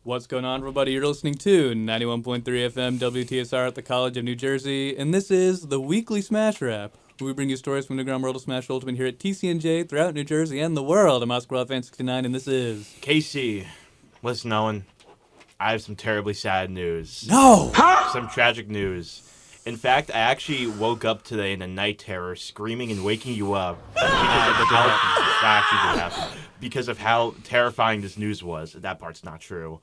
What's going on, everybody? You're listening to 91.3 FM WTSR at the College of New Jersey, and this is the weekly Smash Wrap, where we bring you stories from the underground world of Smash Ultimate here at TCNJ throughout New Jersey and the world. I'm Oscar Fan 69, and this is Casey. Listen, Owen, I have some terribly sad news. No! Some tragic news. In fact, I actually woke up today in a night terror, screaming and waking you up because of how terrifying this news was. That part's not true.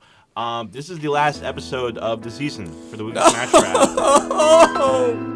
This is the last episode of the season for the weekly Smash Wrap.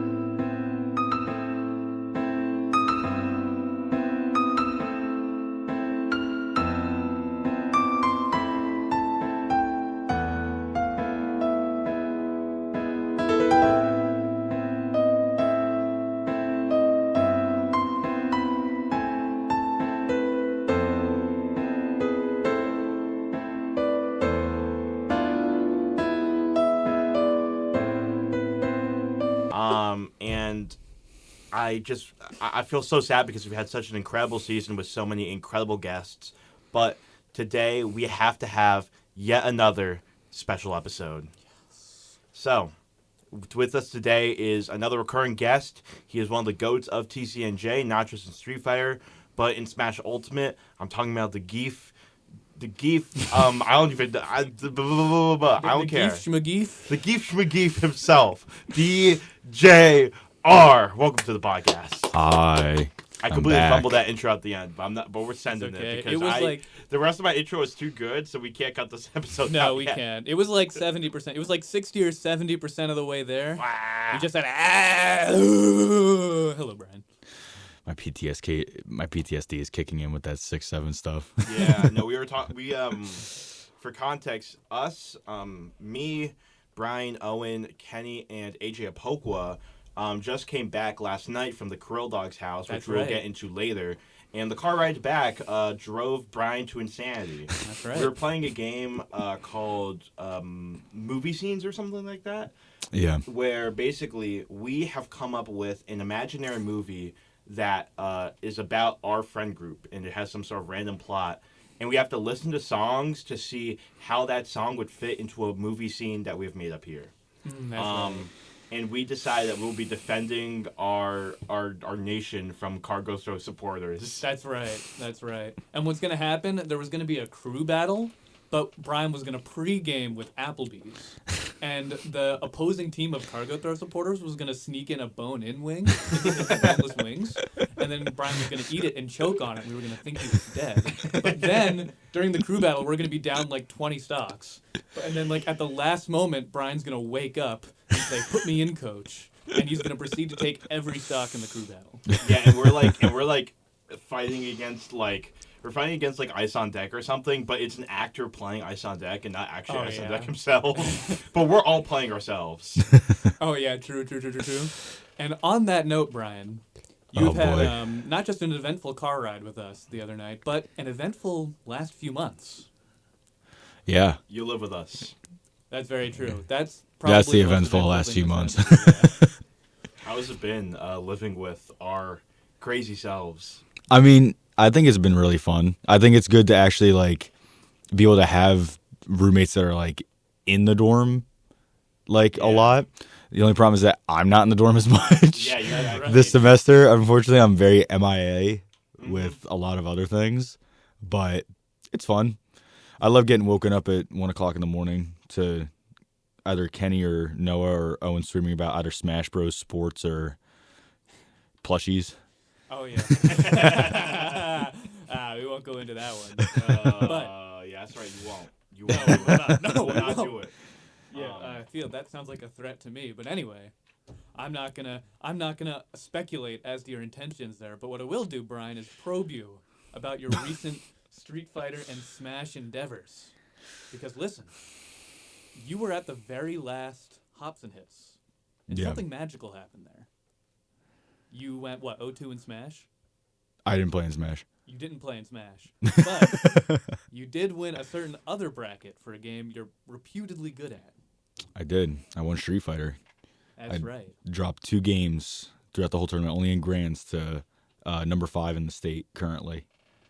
And I feel so sad because we've had such an incredible season with so many incredible guests. But today we have to have yet another special episode. Yes. So, with us today is another recurring guest. He is one of the GOATs of TCNJ, not just in Street Fighter, but in Smash Ultimate. I'm talking about the Geef. I don't care. The Geef Schmageef himself. DJ R. Welcome to the podcast. Hi. I completely fumbled that intro at the end, but we're sending it because the rest of my intro is too good, so we can't cut this episode. No, we can't. It was like 70%. It was like 60 or 70% of the way there. You just said, hello, Brian. My PTSD is kicking in with that 6-7 stuff. Yeah, no, we were talking. For context, us, me, Brian, Owen, Kenny, and AJ Apokwa just came back last night from the Krilldog's house, which we'll get into later. And the car ride back drove Brian to insanity. That's right. We were playing a game called Movie Scenes or something like that. Yeah. Where basically we have come up with an imaginary movie that is about our friend group, and it has some sort of random plot. And we have to listen to songs to see how that song would fit into a movie scene that we've made up here. Right. And we decided that we'll be defending our nation from Cargo Throw supporters. That's right. And what's going to happen, there was going to be a crew battle, but Brian was going to pre-game with Applebee's. And the opposing team of Cargo Throw supporters was going to sneak in a bone-in wing, boneless wings, and then Brian was going to eat it and choke on it. We were going to think he was dead. But then, during the crew battle, we're going to be down like 20 stocks. And then, like, at the last moment, Brian's going to wake up and say, "Put me in, coach." And he's going to proceed to take every stock in the crew battle. Yeah, and we're like fighting against Ice on Deck or something, but it's an actor playing Ice on Deck and not actually Ice on Deck himself. But we're all playing ourselves. Oh, yeah, true. And on that note, Brian, you've had not just an eventful car ride with us the other night, but an eventful last few months. Yeah. You live with us. That's very true. That's probably the eventful last few months. How has it been living with our crazy selves? I mean, I think it's been really fun. I think it's good to actually like be able to have roommates that are like in the dorm a lot. The only problem is that I'm not in the dorm as much. Yeah, you're right. This semester, unfortunately, I'm very MIA with a lot of other things, but it's fun. I love getting woken up at 1 o'clock in the morning to either Kenny or Noah or Owen streaming about either Smash Bros, sports, or plushies. Oh, yeah. We won't go into that one. Yeah, that's right. You won't. No, will not do it. Yeah, I feel that sounds like a threat to me. But anyway, I'm not gonna speculate as to your intentions there. But what I will do, Brian, is probe you about your recent Street Fighter and Smash endeavors. Because listen, you were at the very last Hops and Hits, and something magical happened there. You went, 0-2 in Smash? I didn't play in Smash. You didn't play in Smash. But you did win a certain other bracket for a game you're reputedly good at. I did. I won Street Fighter. That's right. Dropped 2 games throughout the whole tournament, only in grands, to number 5 in the state currently.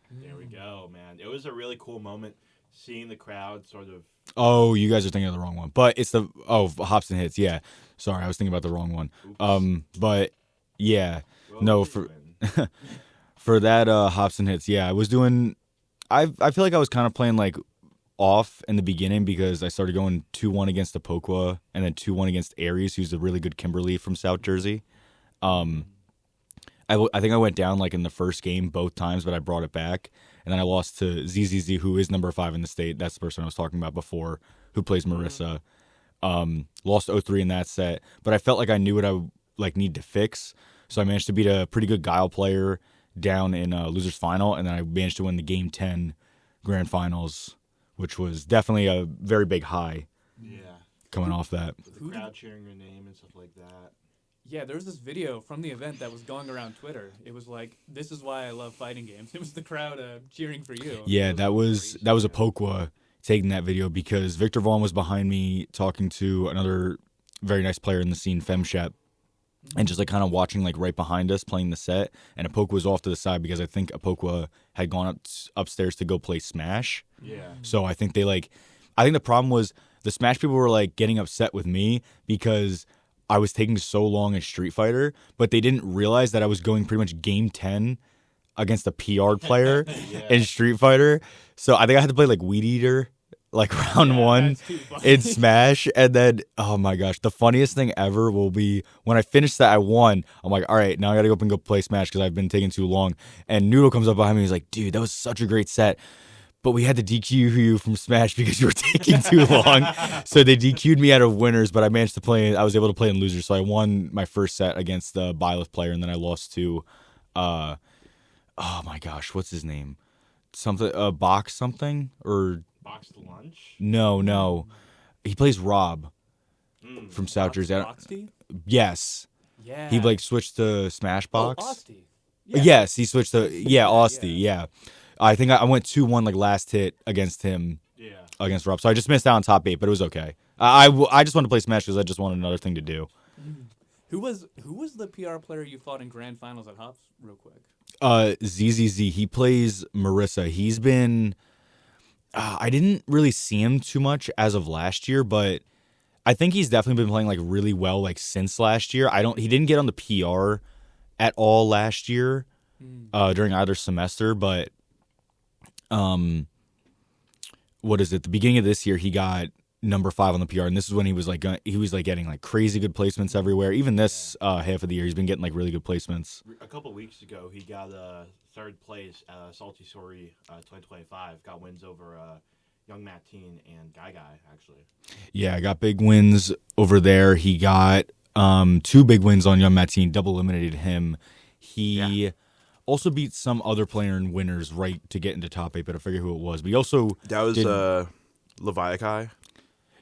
There we go, man. It was a really cool moment seeing the crowd sort of. Oh, you guys are thinking of the wrong one. But it's the Hops and Hits. Yeah, sorry, I was thinking about the wrong one. Oops. But yeah, Well, no please for win. for that Hops and Hits. Yeah, I was doing. I feel like I was kind of playing like off in the beginning because I started going 2-1 against Apokwa and then 2-1 against Aries, who's a really good Kimberly from South Jersey. I think I went down like in the first game both times, but I brought it back. And then I lost to ZZZ, who is number 5 in the state. That's the person I was talking about before, who plays Marissa. Lost 0-3 in that set, but I felt like I knew what I like need to fix. So I managed to beat a pretty good Guile player down in losers final, and then I managed to win the game 10 grand finals, which was definitely a very big high. Yeah. Coming off that. With the crowd cheering your name and stuff like that. Yeah, there was this video from the event that was going around Twitter. It was like, "This is why I love fighting games." It was the crowd cheering for you. Yeah, that was Apokwa taking that video because Victor Vaughn was behind me talking to another very nice player in the scene, Femshep, and just like kind of watching like right behind us playing the set. And Apokwa was off to the side because I think Apokwa had gone upstairs to go play Smash. Yeah. So I think I think the problem was the Smash people were like getting upset with me because I was taking so long in Street Fighter, but they didn't realize that I was going pretty much game 10 against a PR player in Street Fighter. So I think I had to play like Weed Eater, like round 1 in Smash. And then, oh my gosh, the funniest thing ever will be when I finished that, I won. I'm like, all right, now I got to go up and go play Smash because I've been taking too long. And Noodle comes up behind me. He's like, dude, that was such a great set. But we had to DQ you from Smash because you were taking too long. So they DQ'd me out of winners, but I managed to play. I was able to play in losers. So I won my first set against the Byleth player, and then I lost to, oh my gosh, what's his name? Something, Box something? Or Box to lunch? No. He plays Rob from South Jersey. Boxty? Yes. Yeah. He like switched to Smashbox. Oh, Austy. Yes, he switched to Austy. Yeah. I think I went 2-1 like last hit against him. Yeah. Against Rob. So I just missed out on top 8, but it was okay. I just wanted to play Smash because I just wanted another thing to do. Who was the PR player you fought in grand finals at Hops? Real quick. ZZZ. He plays Marissa. He's been. I didn't really see him too much as of last year, but I think he's definitely been playing like really well like since last year. He didn't get on the PR at all last year during either semester, but. What is it? The beginning of this year, he got number 5 on the PR, and this is when he was like getting like crazy good placements everywhere. Even this half of the year, he's been getting like really good placements. A couple of weeks ago, he got 3rd place at Salty Story 2025. Got wins over Young Matt Teen and Guy actually. Yeah, I got big wins over there. He got 2 big wins on Young Matt Teen. Double eliminated him. He. Also beat some other player in winners right to get into top 8, but I forget who it was. But he also that was Leviakai.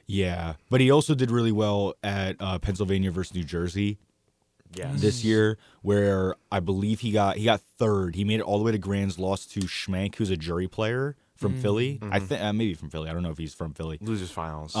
Yeah, but he also did really well at Pennsylvania versus New Jersey. This year, where I believe he got 3rd. He made it all the way to grands, lost to Schmank, who's a jury player from Philly. I think maybe from Philly. I don't know if he's from Philly. Losers finals.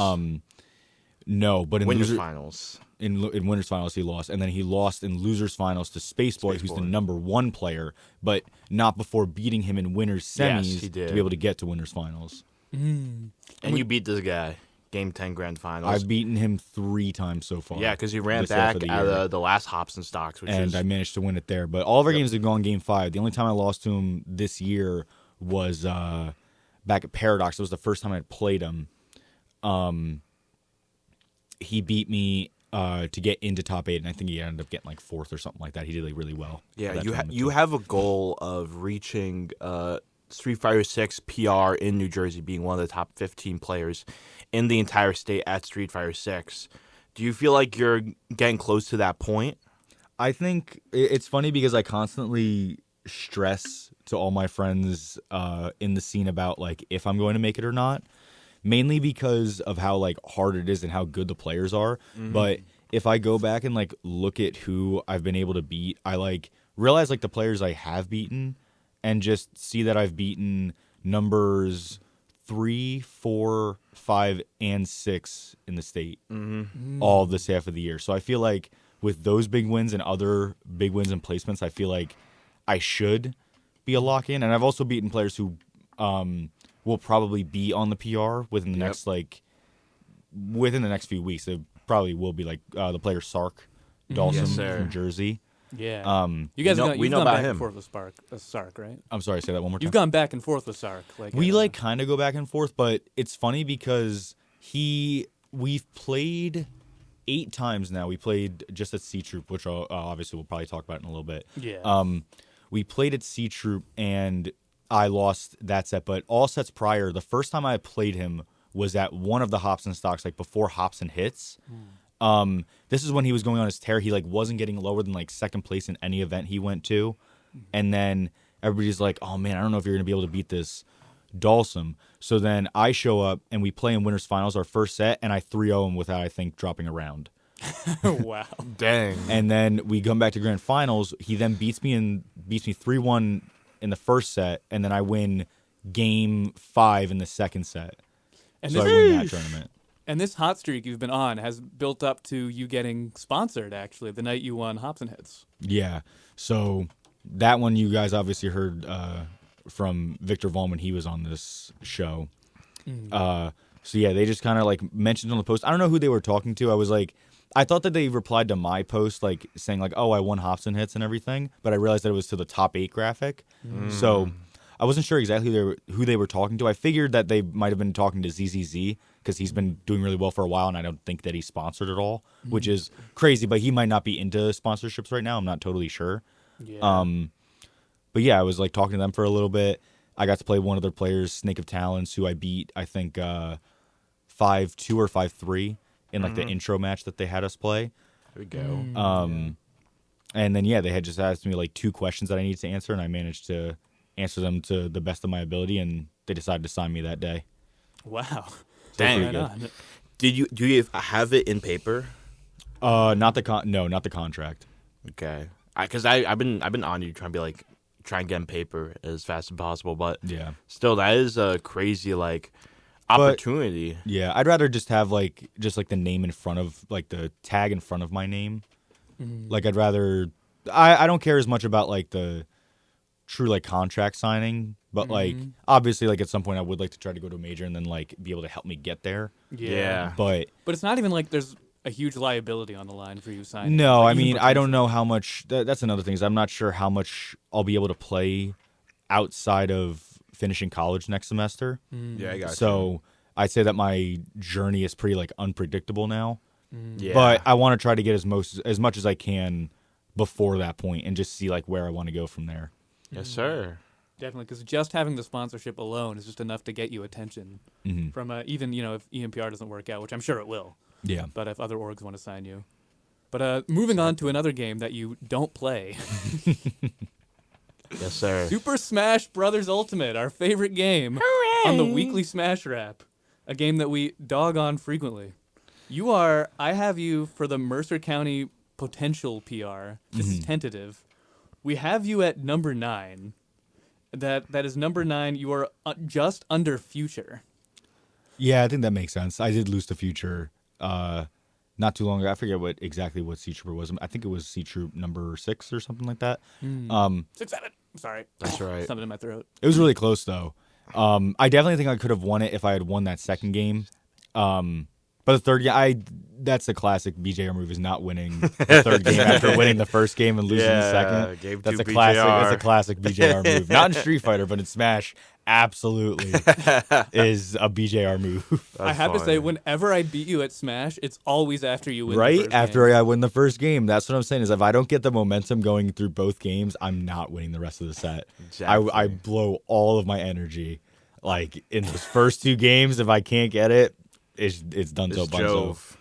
No, but in winners finals. In winners finals he lost, and then he lost in losers finals to Spaceboy, who's the number 1 player, but not before beating him in winners semis he did. to be able to get to winners finals. And you beat this guy, game 10 grand finals. I've beaten him 3 times so far. Yeah, because he ran back out of the last Hops and Stocks, I managed to win it there. But all of our games have gone game 5. The only time I lost to him this year was back at Paradox. It was the first time I'd played him. He beat me to get into top 8, and I think he ended up getting like 4th or something like that. He did like really well. Yeah, you have a goal of reaching Street Fighter 6 PR in New Jersey, being one of the top 15 players in the entire state at Street Fighter 6. Do you feel like you're getting close to that point? I think it's funny because I constantly stress to all my friends in the scene about like if I'm going to make it or not. Mainly because of how like hard it is and how good the players are. But if I go back and like look at who I've been able to beat, I like realize like the players I have beaten and just see that I've beaten numbers 3, 4, 5, and 6 in the state all this half of the year. So I feel like with those big wins and other big wins and placements, I feel like I should be a lock-in. And I've also beaten players who will probably be on the PR within the next few weeks. It probably will be like the player Sark Dawson Yes, sir. from Jersey. Yeah. You guys we you've know gone about back him. and forth with Sark, right? I'm sorry, say that one more time. You've gone back and forth with Sark. We kind of go back and forth, but it's funny because we've played 8 times now. We played just at C Troop, which obviously we'll probably talk about in a little bit. Yeah. We played at C Troop and I lost that set, but all sets prior, the first time I played him was at one of the Hobson stocks, like before Hobson hits. This is when he was going on his tear. He like wasn't getting lower than like second place in any event he went to. And then everybody's like, oh man, I don't know if you're going to be able to beat this Dalsum. So then I show up and we play in winners finals our first set and I 3-0 him without, I think, dropping a round. Wow. Dang. And then we come back to grand finals. He then beats me 3-1 in the first set, and then I win game 5 in the second set. And So I this, win that tournament. and this hot streak you've been on has built up to you getting sponsored, actually, the night you won Hobson Hits. Yeah. So that one you guys obviously heard from Victor Vaughn when he was on this show. So yeah, they just kind of like mentioned on the post. I don't know who they were talking to. I thought that they replied to my post like saying like, "Oh, I won Hobson Hits and everything," but I realized that it was to the top 8 graphic. So I wasn't sure exactly who they were talking to. I figured that they might have been talking to ZZZ because he's been doing really well for a while, and I don't think that he's sponsored at all, which is crazy. But he might not be into sponsorships right now. I'm not totally sure. Yeah. But yeah, I was like talking to them for a little bit. I got to play one of their players, Snake of Talons, who I beat, I think 5-2 or 5-3 in like the intro match that they had us play. There we go. And then yeah, they had just asked me like 2 questions that I needed to answer, and I managed to answer them to the best of my ability, and they decided to sign me that day. Wow. Dang. Right on. Do you have it in paper? Not the contract. Okay. Because I've been on you trying to be like try and get in paper as fast as possible, but Yeah. still that is a crazy like opportunity. Yeah, I'd rather just have like the name in front of like the tag in front of my name. Like I'd rather I don't care as much about like the true like contract signing, but like obviously like at some point I would like to try to go to a major and then like be able to help me get there. Yeah. But But it's not even like there's a huge liability on the line for you signing. no, Like, I mean even I don't know how much. That's another thing is I'm not sure how much I'll be able to play outside of finishing college next semester. Yeah, I got So I'd say that my journey is pretty like unpredictable now. you. Yeah. But I want to try to get as much as I can before that point and just see like where I want to go from there. Yes, sir. Definitely, because just having the sponsorship alone is just enough to get you attention from even if EMPR doesn't work out, which I'm sure it will. Yeah. But if other orgs want to sign you. But moving on to another game that you don't play, Yes, sir. Super Smash Brothers Ultimate, our favorite game on the weekly Smash Rap, a game that we dog on frequently. I have you for the Mercer County potential PR. This is tentative. We have you at number 9. That is number 9. You are just under Future. Yeah, I think that makes sense. I did lose to Future not too long ago. I forget exactly what C Trooper was. I think it was C Troop number 6 or something like that. 6, 7. Sorry. That's right. Something in my throat. It was really close though. I definitely think I could have won it if I had won that second game. But the third game, that's a classic BJR move, is not winning the third game after winning the first game and losing the second. Game That's 2 a classic. BJR. That's a classic BJR move. Not in Street Fighter, but in Smash, absolutely is a BJR move. I have to say, whenever I beat you at Smash, it's always after you win. The Right first after game. I win the first game, that's what I'm saying. Is if I don't get the momentum going through both games, I'm not winning the rest of the set. Exactly. I blow all of my energy, like in those first 2 games. If I can't get it, it's done. So It's bunzo. Jove.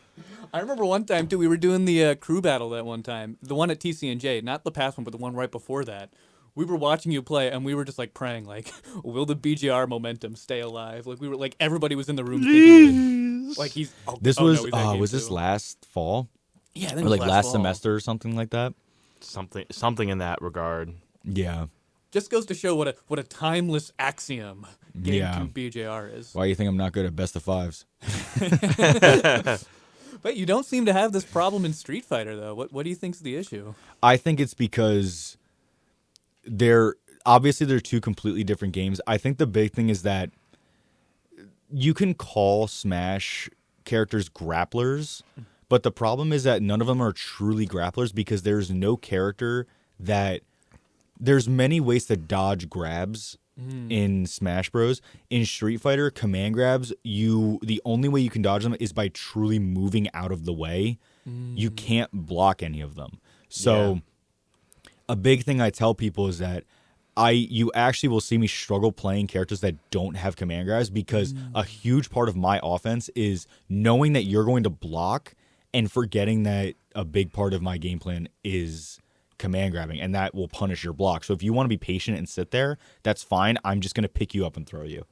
I remember one time too. We were doing the crew battle that one time, the one at TCNJ, not the past one, but the one right before that. We were watching you play, and we were just like praying, like, will the BGR momentum stay alive? Like we were like everybody was in the room thinking, like he's. This no, was he's at game was this 2. last fall Yeah, I think or it was like last fall. semester or something like that? Something in that regard. Yeah. Just goes to show what a timeless axiom Game Yeah. 2 BJR is. Why do you think I'm not good at best of 5s? But you don't seem to have this problem in Street Fighter though. What do you think's the issue? I think it's because they're 2 completely different games. I think the big thing is that you can call Smash characters grapplers, but the problem is that none of them are truly grapplers because there's no character that there's many ways to dodge grabs in Smash Bros. In Street Fighter, command grabs, the only way you can dodge them is by truly moving out of the way. You can't block any of them. So a big thing I tell people is that you actually will see me struggle playing characters that don't have command grabs because a huge part of my offense is knowing that you're going to block and forgetting that a big part of my game plan is command grabbing, and that will punish your block. So if you want to be patient and sit there, that's fine. I'm just going to pick you up and throw you.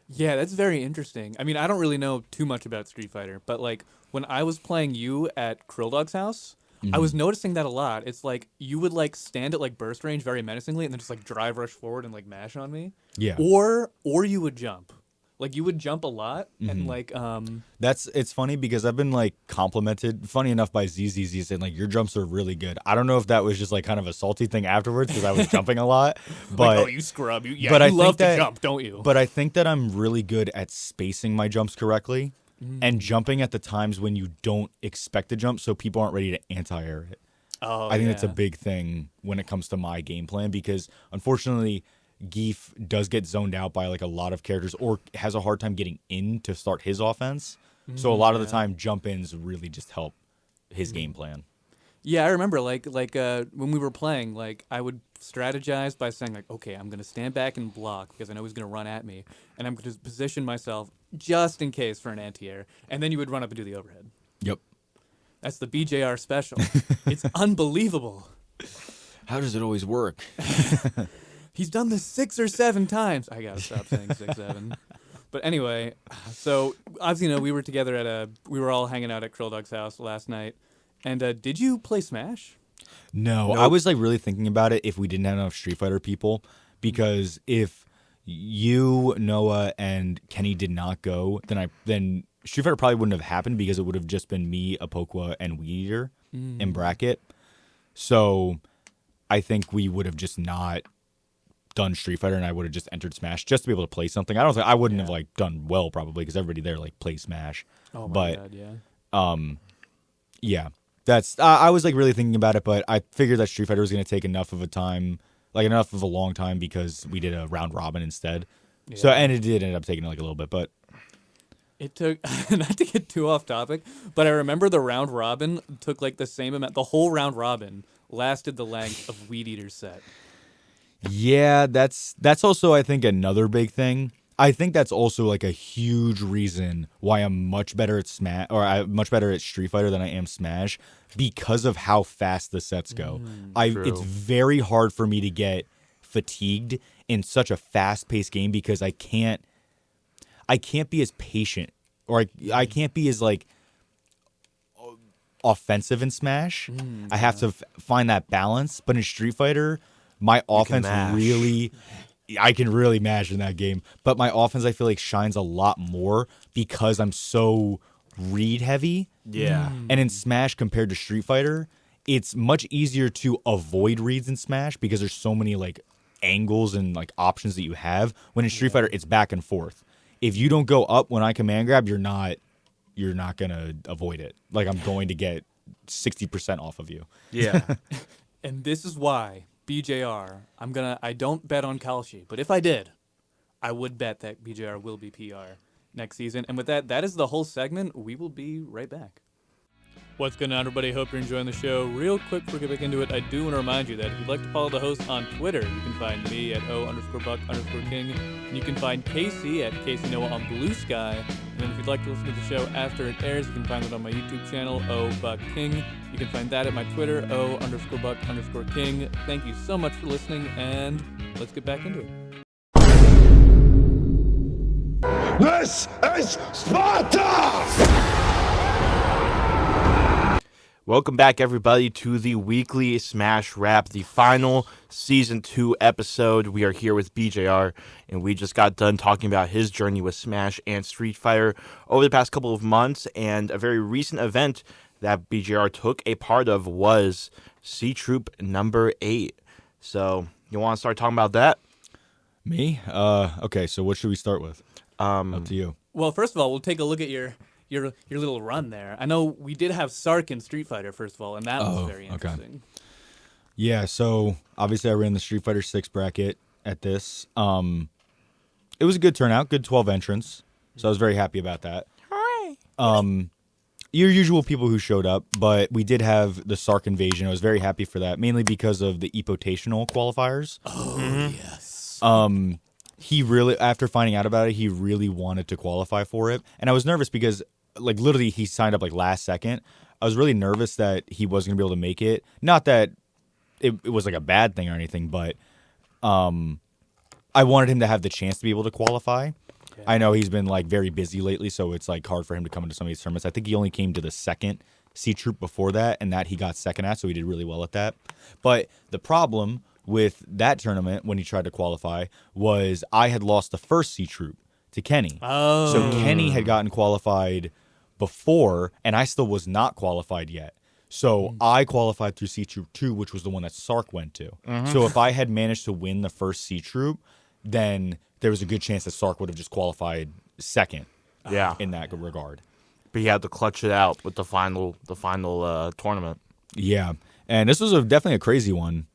Yeah, that's very interesting. I mean, I don't really know too much about Street Fighter, but like when I was playing you at Krilldog's house, I was noticing that a lot. It's like you would like stand at like burst range very menacingly and then just like drive rush forward and like mash on me. Yeah. Or you would jump. Like you would jump a lot and like It's funny because I've been like complimented, funny enough, by ZZZ saying like your jumps are really good. I don't know if that was just like kind of a salty thing afterwards because I was jumping a lot, but like, oh, you scrub, you I love think to jump, don't you? But I think that I'm really good at spacing my jumps correctly and jumping at the times when you don't expect to jump, so people aren't ready to anti-air it. Oh, I think that's a big thing when it comes to my game plan because unfortunately Geef does get zoned out by like a lot of characters or has a hard time getting in to start his offense. So a lot of the time jump ins really just help his game plan. Yeah, I remember like when we were playing, like I would strategize by saying like, okay, I'm gonna stand back and block because I know he's gonna run at me, and I'm gonna position myself just in case for an anti-air, and then you would run up and do the overhead. Yep. That's the BJR special. It's unbelievable. How does it always work? He's done this 6 or 7 times. I gotta stop saying 6, 7. But anyway, so obviously, we were together we were all hanging out at Krilldog's house last night. And did you play Smash? No, I was like really thinking about it if we didn't have enough Street Fighter people, because if you, Noah, and Kenny did not go, then Street Fighter probably wouldn't have happened because it would have just been me, Apokwa, and Weed Eater in bracket. So I think we would have just not done Street Fighter, and I would have just entered Smash just to be able to play something. I wouldn't have like done well probably because everybody there like plays Smash. Oh my god, yeah. Yeah. That's I was like really thinking about it, but I figured that Street Fighter was going to take enough of a long time because we did a round robin instead. Yeah. So and it did end up taking like a little bit, but it took not to get too off topic, but I remember the round robin took like the same amount. The whole round robin lasted the length of Weed Eater's set. Yeah, that's also I think another big thing. I think that's also like a huge reason why I'm much better at Smash, or I'm much better at Street Fighter than I am Smash, because of how fast the sets go. It's very hard for me to get fatigued in such a fast-paced game because I can't be as patient, or I can't be as like offensive in Smash. I have to find that balance, but in Street Fighter, my offense I can really mash in that game, but my offense I feel like shines a lot more because I'm so read heavy. Yeah. And in Smash compared to Street Fighter, it's much easier to avoid reads in Smash because there's so many like angles and like options that you have. When in Street Fighter, it's back and forth. If you don't go up when I command grab, you're not gonna avoid it. Like I'm going to get 60% off of you. Yeah. And this is why BJR, I don't bet on Kalshi, but if I did, I would bet that BJR will be PR next season. And with that is the whole segment. We will be right back. What's going on, everybody? Hope you're enjoying the show. Real quick before we get back into it, I do want to remind you that if you'd like to follow the host on Twitter, you can find me at O_Buck_King. And you can find Casey at Casey Noah on Blue Sky. And then if you'd like to listen to the show after it airs, you can find it on my YouTube channel, O_Buck_King. You can find that at my Twitter, O_Buck_King. Thank you so much for listening, and let's get back into it. This is Sparta! Welcome back, everybody, to the weekly Smash Wrap, the final Season 2 episode. We are here with BJR, and we just got done talking about his journey with Smash and Street Fighter over the past couple of months, and a very recent event that BJR took a part of was C-Troop number 8. So, you want to start talking about that? Me? Okay, so what should we start with? Up to you. Well, first of all, we'll take a look at your little run there. I know we did have Sark in Street Fighter, first of all, and that was very interesting. Yeah, so obviously I ran the Street Fighter 6 bracket at this. It was a good turnout, good 12 entrants, so I was very happy about that. Hooray! Your usual people who showed up, but we did have the Sark invasion. I was very happy for that, mainly because of the epotational qualifiers. Oh, yes. He really, after finding out about it, he really wanted to qualify for it. And I was nervous because, like, literally he signed up, like, last second. I was really nervous that he wasn't going to be able to make it. Not that it was, like, a bad thing or anything, but I wanted him to have the chance to be able to qualify. Yeah. I know he's been, like, very busy lately, so it's, like, hard for him to come into some of these tournaments. I think he only came to the second C Troop before that, and that he got second at, so he did really well at that. But the problem with that tournament, when he tried to qualify, was I had lost the first C Troop to Kenny. Oh. So Kenny had gotten qualified before, and I still was not qualified yet. So I qualified through C Troop 2, which was the one that Sark went to. Mm-hmm. So if I had managed to win the first C Troop, then there was a good chance that Sark would have just qualified second. In that regard. But he had to clutch it out with the final tournament. Yeah, and this was definitely a crazy one.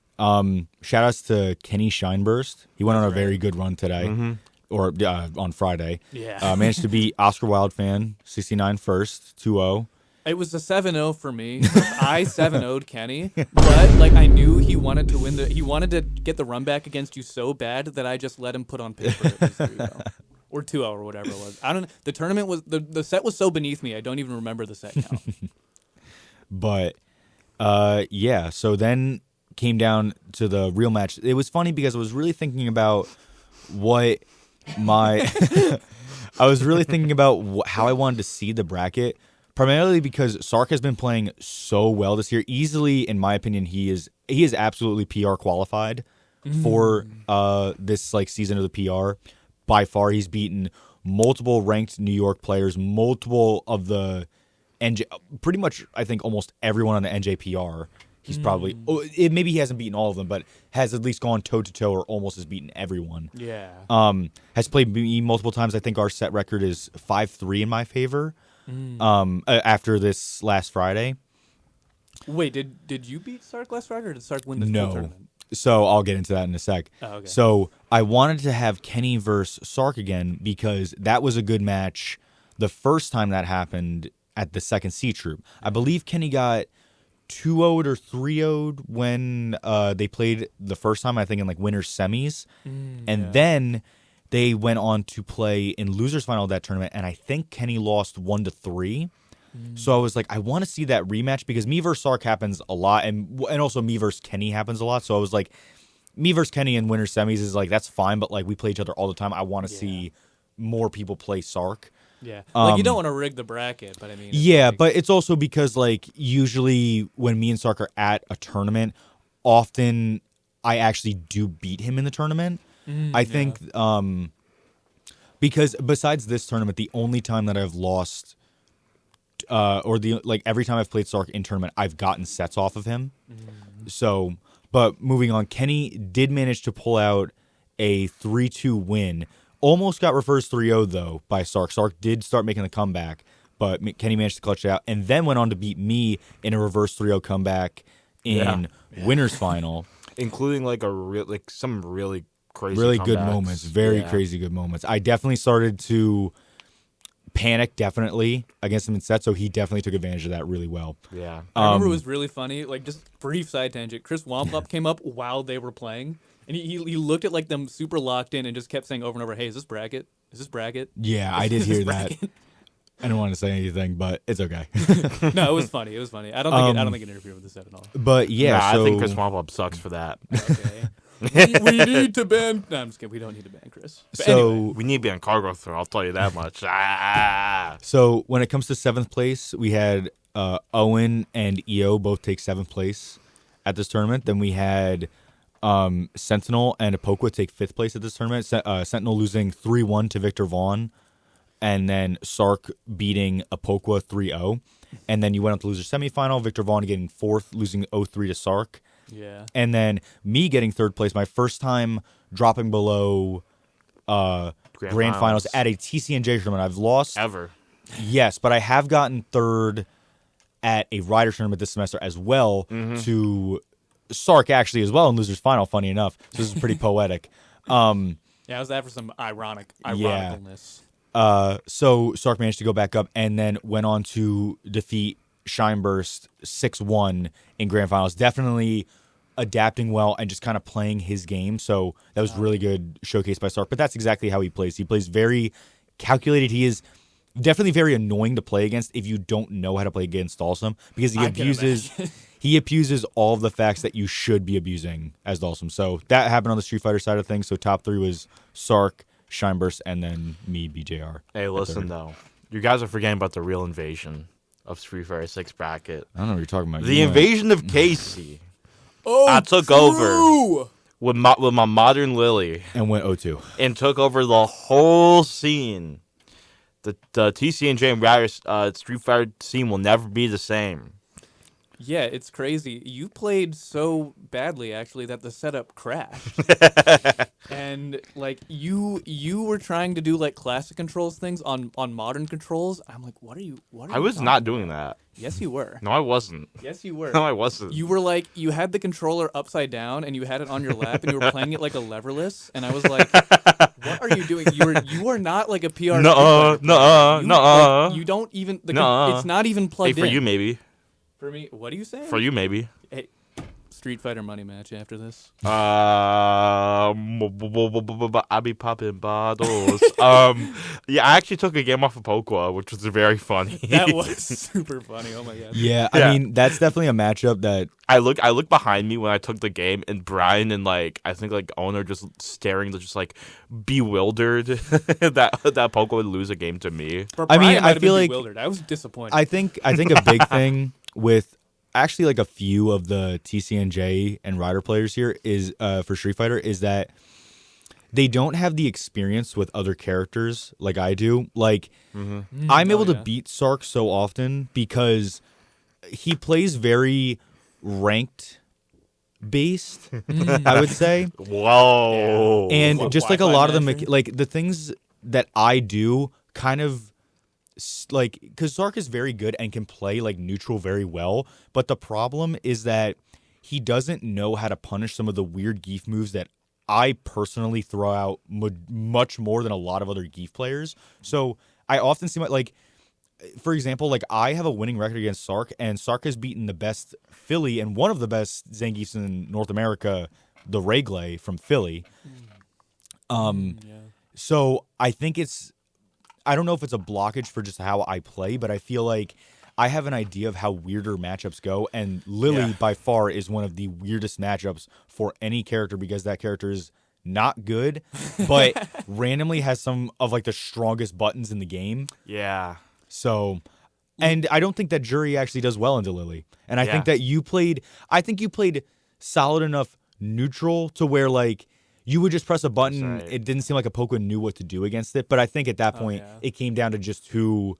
Shout outs to Kenny Shineburst. He went on a very good run today, or on Friday. Yeah. Managed to beat Oscar Wildfan 69 first, 2-0. It was a 7-0 for me. I 7-0'd Kenny, but like I knew he wanted to win he wanted to get the run back against you so bad that I just let him put on paper it was 3-0 or 2-0 or whatever it was. I don't. The tournament was the set was so beneath me. I don't even remember the set count. But yeah. So then came down to the real match. It was funny because I was really thinking about what my I was really thinking about how I wanted to see the bracket. Primarily because Sark has been playing so well this year. Easily, in my opinion, he is absolutely PR qualified for this like season of the PR. By far, he's beaten multiple ranked New York players, multiple of the NJ, pretty much I think almost everyone on the NJPR. He's probably maybe he hasn't beaten all of them, but has at least gone toe to toe or almost has beaten everyone. Yeah. Has played me multiple times. I think our set record is 5-3 in my favor. After this last Friday. Wait, did you beat Sark last Friday, or did Sark win this full tournament? So I'll get into that in a sec. Oh, okay. So I wanted to have Kenny versus Sark again because that was a good match the first time that happened at the second C Troop. I believe Kenny got 2-0'd or 3-0'd when they played the first time, I think in like winners semis. And then they went on to play in losers final of that tournament, and I think Kenny lost 1-3. So I was like, I want to see that rematch because me versus Sark happens a lot, and also me versus Kenny happens a lot. So I was like, me versus Kenny in winners semis is like that's fine, but like we play each other all the time. I want to see more people play Sark. Yeah, like you don't want to rig the bracket, but I mean, but it's also because like usually when me and Sark are at a tournament, often I actually do beat him in the tournament. I think because besides this tournament, the only time that I've lost, or the like every time I've played Sark in tournament, I've gotten sets off of him. So, but moving on, Kenny did manage to pull out a 3-2 win. Almost got reversed 3-0 though by Sark. Sark did start making the comeback, but Kenny managed to clutch it out, and then went on to beat me in a reverse 3-0 comeback in winners final, including like some really crazy really comebacks. Good moments, very crazy good moments. I definitely started to panic against him in set, so he definitely took advantage of that really well. Yeah. I remember it was really funny, like just brief side tangent. Chris Womplop came up while they were playing, and he looked at like them super locked in and just kept saying over and over, "Hey, is this bracket? Is this bracket?" Yeah, I did hear that. I don't want to say anything, but it's okay. No, it was funny. It was funny. I don't think it interfered with the set at all. But yeah, I think Chris Womplop sucks for that. Okay. we need to ban. No, I'm just kidding. We don't need to ban Chris. But so anyway. We need to be on cargo throw. I'll tell you that much. So when it comes to 7th place, we had Owen and EO both take 7th place at this tournament. Then we had Sentinel and Apokwa take 5th place at this tournament. Sentinel losing 3-1 to Victor Vaughn, and then Sark beating Apokwa 3-0. And then you went up to loser semifinal. Victor Vaughn getting 4th, losing 0-3 to Sark. Yeah. And then me getting 3rd place, my first time dropping below grand finals at a TCNJ tournament. I've lost ever. Yes, but I have gotten third at a rider tournament this semester as well to Sark actually as well in losers final. Funny enough, so this is pretty poetic. Yeah, I was that for some ironicalness. So Sark managed to go back up and then went on to defeat Shineburst 6-1 in grand finals. Definitely adapting well and just kind of playing his game. So that was really good showcase by Sark. But that's exactly how he plays. He plays very calculated. He is definitely very annoying to play against if you don't know how to play against Dalsum because he abuses all of the facts that you should be abusing as Dalsum. So that happened on the Street Fighter side of things. So top 3 was Sark, Shineburst, and then me, BJR. Hey, listen though, you guys are forgetting about the real invasion of Street Fighter 6 bracket. I don't know what you're talking about. The invasion of Casey. I took over with my modern Lily and went 0-2 and took over the whole scene. The TCNJ and Rider Street Fighter scene will never be the same. Yeah, it's crazy. You played so badly, actually, that the setup crashed. And, like, you were trying to do, like, classic controls things on modern controls. I'm like, what are you I was not doing that. Yes, you were. No, I wasn't. Yes, you were. No, I wasn't. You were, like, you had the controller upside down, and you had it on your lap, and you were playing it like a leverless, and I was like, what are you doing? You are not, like, a PR. No. You don't even, it's not even plugged in. Hey, for you, maybe. For me, what are you saying? For you, maybe. Hey, Street Fighter money match after this. I be popping bottles. Yeah, I actually took a game off of Pokwa, which was very funny. That was super funny. Oh my god. Yeah, I mean that's definitely a matchup that I look behind me when I took the game, and Brian and like I think like owner just staring, just like bewildered that Pokwa would lose a game to me. I mean, I feel like bewildered. I was disappointed. I think a big thing with actually like a few of the TCNJ and Rider players here is for Street Fighter is that they don't have the experience with other characters like I do. Like I'm able to beat Sark so often because he plays very ranked based, I would say. Whoa. And just like a lot of them, like the things that I do kind of like, because Sark is very good and can play like neutral very well, but the problem is that he doesn't know how to punish some of the weird Geef moves that I personally throw out much more than a lot of other Geef players. So I often see like, for example, like I have a winning record against Sark, and Sark has beaten the best Philly and one of the best Zangiefs in North America, the Regle from Philly. So I think I don't know if it's a blockage for just how I play, but I feel like I have an idea of how weirder matchups go, and Lily by far is one of the weirdest matchups for any character because that character is not good, but randomly has some of like the strongest buttons in the game. Yeah. So, and I don't think that Jury actually does well into Lily, and I think that you played solid enough neutral to where like you would just press a button. Right. It didn't seem like a Pokemon knew what to do against it, but I think at that point it came down to just who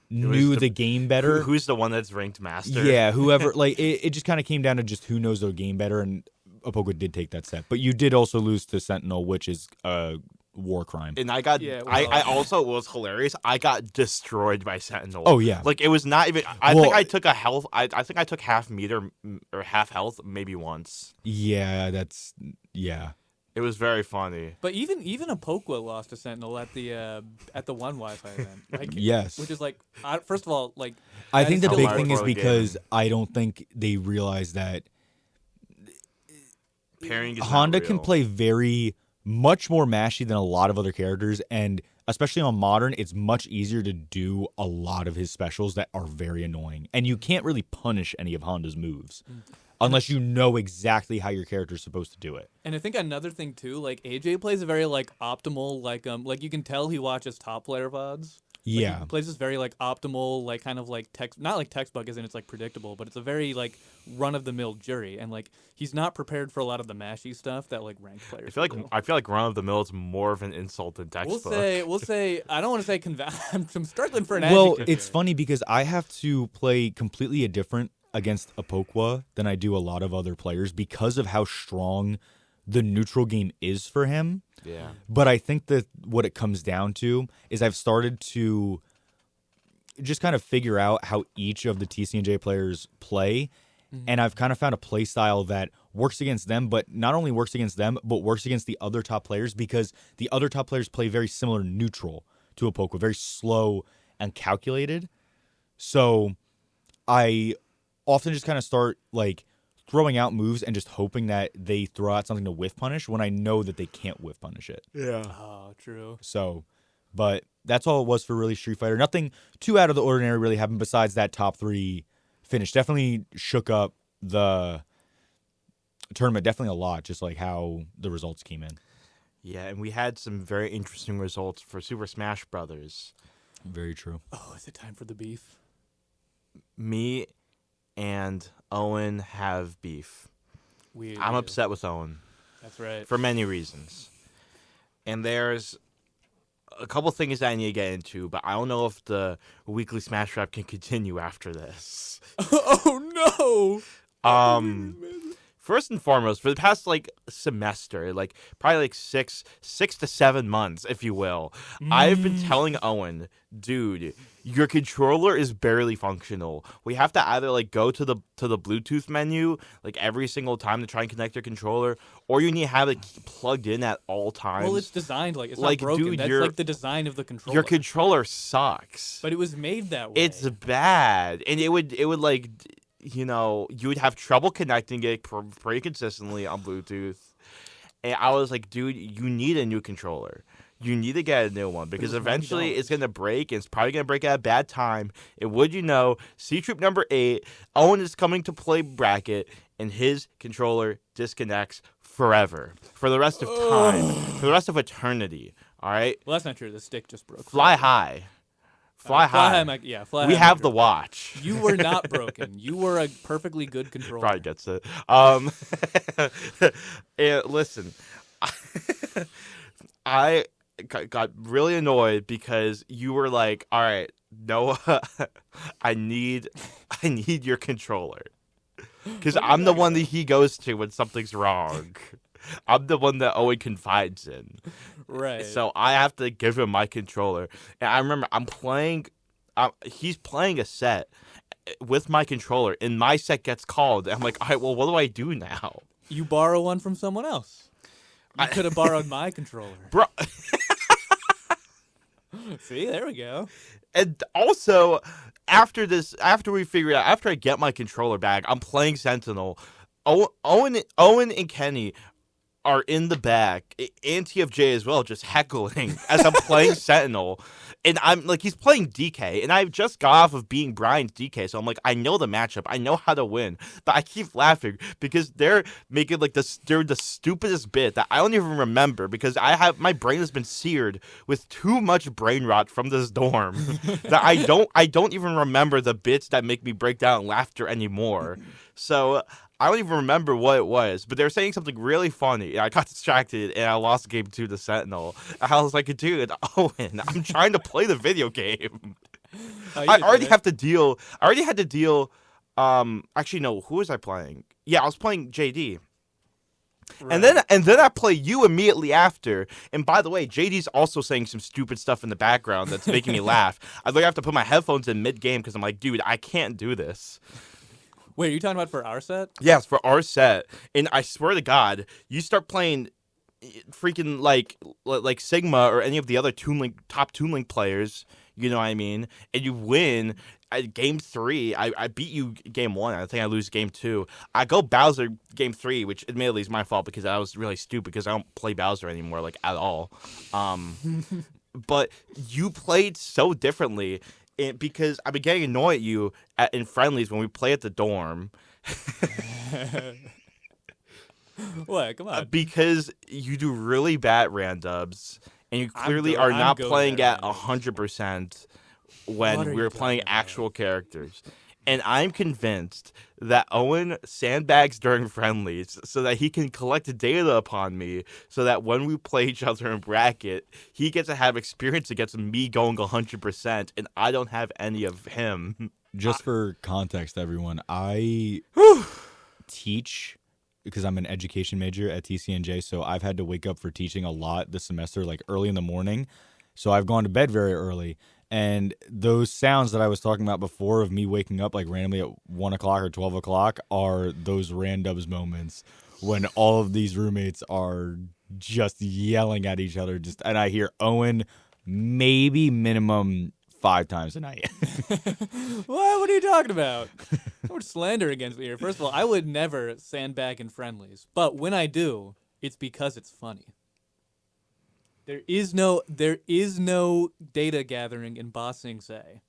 knew the game better. Who's the one that's ranked master? Yeah, whoever. Like it just kind of came down to just who knows their game better, and Pokemon did take that set. But you did also lose to Sentinel, which is a war crime. And I got, I also, it was hilarious. I got destroyed by Sentinel. Oh yeah, like it was not even. I think I took a health. I think I took half meter or half health maybe once. Yeah, It was very funny. But even a Pokwa lost to Sentinel at the one Wi-Fi event. Like, yes. Which is like, first of all, like I think the big thing is because I don't think they realize that pairing is Honda can play much more mashy than a lot of other characters, and especially on modern, it's much easier to do a lot of his specials that are very annoying, and you can't really punish any of Honda's moves. Unless you know exactly how your character's supposed to do it. And I think another thing too, like AJ plays a very like optimal, like you can tell he watches top player VODs. Yeah. Like, he plays this very like optimal, like kind of like not like textbook as in it's like predictable, but it's a very like run of the mill Jury, and like he's not prepared for a lot of the mashy stuff that like ranked players. I feel like run of the mill is more of an insult than textbook. We'll say I don't want to say I'm struggling for an Well, adjective it's here. funny because I have to play completely different against a Pokwa than I do a lot of other players because of how strong the neutral game is for him. Yeah. But I think that what it comes down to is I've started to just kind of figure out how each of the TCNJ players play. And I've kind of found a play style that works against them, but not only works against them, but works against the other top players because the other top players play very similar neutral to Opoku, very slow and calculated. So I often just kind of start like throwing out moves and just hoping that they throw out something to whiff punish when I know that they can't whiff punish it. Yeah. Oh, true. So, but that's all it was for really Street Fighter. Nothing too out of the ordinary really happened besides that top 3 finish. Definitely shook up the tournament definitely a lot, just like how the results came in. Yeah, and we had some very interesting results for Super Smash Brothers. Very true. Oh, is it time for the beef? Me and Owen have beef. I'm upset with Owen That's right. for many reasons. And there's a couple things that I need to get into, but I don't know if the weekly Smash Rap can continue after this. Oh no! First and foremost, for the past semester, probably 6 to 7 months, if you will, I've been telling Owen, dude, your controller is barely functional. We have to either go to the Bluetooth menu every single time to try and connect your controller, or you need to have it plugged in at all times. Well, it's designed it's not broken. Dude, That's the design of the controller. Your controller sucks. But it was made that way. It's bad, and it would you would have trouble connecting it pretty consistently on Bluetooth. And I was like, dude, you need a new controller. You need to get a new one because eventually it's going to break, and it's probably going to break at a bad time. And would you know, C-Troop number 8, Owen is coming to play bracket, and his controller disconnects forever. For the rest of time. For the rest of eternity. All right? Well, that's not true. The stick just broke. Fly high. Fly high. Fly high. We have the watch. You were not broken. You were a perfectly good controller. Probably gets it. Listen, I got really annoyed because you were like, "All right, Noah, I need your controller," because I'm the one that he goes to when something's wrong. I'm the one that Owen confides in. Right. So I have to give him my controller. And I remember he's playing a set with my controller, and my set gets called. And I'm like, all right, well, what do I do now? You borrow one from someone else. You could have borrowed my controller. Bro. See, there we go. And also, after I get my controller back, I'm playing Sentinel. Owen and Kenny are in the back, and TFJ as well, just heckling as I'm playing Sentinel. And I'm he's playing DK, and I've just got off of being Brian's DK, so I'm I know the matchup, I know how to win, but I keep laughing because they're making they're the stupidest bit that I don't even remember because my brain has been seared with too much brain rot from this dorm that I don't even remember the bits that make me break down in laughter anymore. So I don't even remember what it was, but they were saying something really funny, and I got distracted, and I lost game 2 to Sentinel. I was like, dude, Owen, I'm trying to play the video game. I already had to deal. Actually, no, who was I playing? Yeah, I was playing JD. Right. And then I play you immediately after. And by the way, JD's also saying some stupid stuff in the background that's making me laugh. I have to put my headphones in mid-game because I'm like, dude, I can't do this. Wait, are you talking about for our set? Yes, for our set. And I swear to God, you start playing freaking like Sigma or any of the other top Toon Link players, you know what I mean? And you win at game 3. I beat you game 1. I think I lose game 2. I go Bowser game 3, which admittedly is my fault because I was really stupid because I don't play Bowser anymore at all. But you played so differently. Because I've been getting annoyed at you in friendlies when we play at the dorm. What? Come on. Because you do really bad randubs, and you clearly are not playing at 100% when we're playing actual characters. And I'm convinced that Owen sandbags during friendlies so that he can collect data upon me so that when we play each other in bracket, he gets to have experience against me going 100%, and I don't have any of him. Just for context, everyone, I teach because I'm an education major at TCNJ, so I've had to wake up for teaching a lot this semester, like early in the morning. So I've gone to bed very early. And those sounds that I was talking about before of me waking up like randomly at 1 o'clock or 12 o'clock are those randoms moments when all of these roommates are just yelling at each other. And I hear Owen maybe minimum 5 times a night. What are you talking about? So much slander against me here. First of all, I would never sandbag in friendlies, but when I do, it's because it's funny. There is no data gathering in Ba Sing Se.